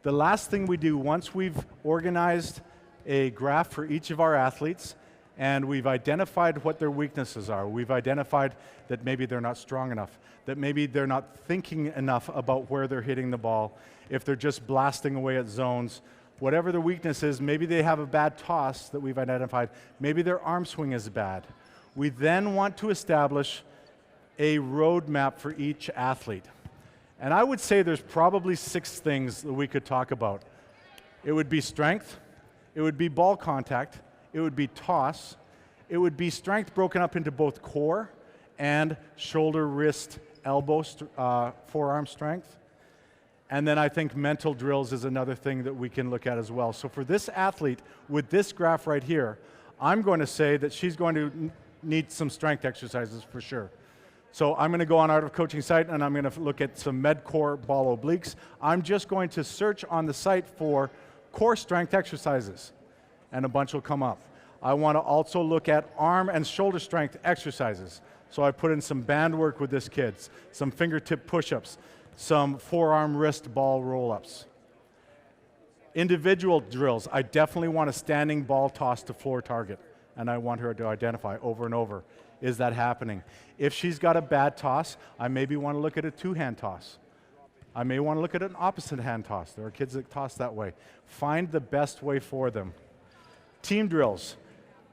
The last thing we do, once we've organized a graph for each of our athletes, and we've identified what their weaknesses are, we've identified that maybe they're not strong enough, that maybe they're not thinking enough about where they're hitting the ball, if they're just blasting away at zones, whatever their weakness is, maybe they have a bad toss that we've identified, maybe their arm swing is bad. We then want to establish a roadmap for each athlete. And I would say there's probably 6 things that we could talk about. It would be strength, it would be ball contact, it would be toss, it would be strength broken up into both core and shoulder, wrist, elbow, forearm strength. And then I think mental drills is another thing that we can look at as well. So for this athlete, with this graph right here, I'm going to say that she's going to need some strength exercises for sure. So I'm going to go on Art of Coaching site and I'm going to look at some med-core ball obliques. I'm just going to search on the site for core strength exercises, and a bunch will come up. I want to also look at arm and shoulder strength exercises. So I put in some band work with this kid, some fingertip push-ups, some forearm wrist ball roll-ups. Individual drills, I definitely want a standing ball toss to floor target, and I want her to identify over and over, is that happening? If she's got a bad toss, I maybe want to look at a 2-hand toss. I may want to look at an opposite hand toss. There are kids that toss that way. Find the best way for them. Team drills.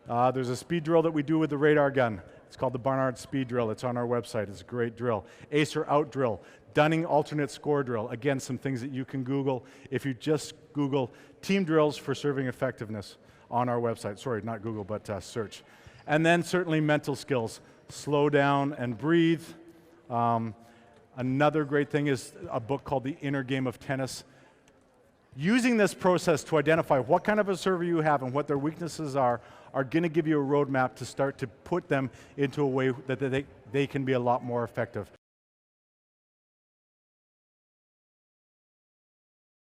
There's a speed drill that we do with the radar gun. It's called the Barnard Speed Drill. It's on our website. It's a great drill. Ace or out drill. Dunning alternate score drill. Again, some things that you can Google. If you just Google team drills for serving effectiveness on our website. Sorry, not Google, but search. And then certainly mental skills. Slow down and breathe. Another great thing is a book called The Inner Game of Tennis. Using this process to identify what kind of a server you have and what their weaknesses are going to give you a roadmap to start to put them into a way that they can be a lot more effective.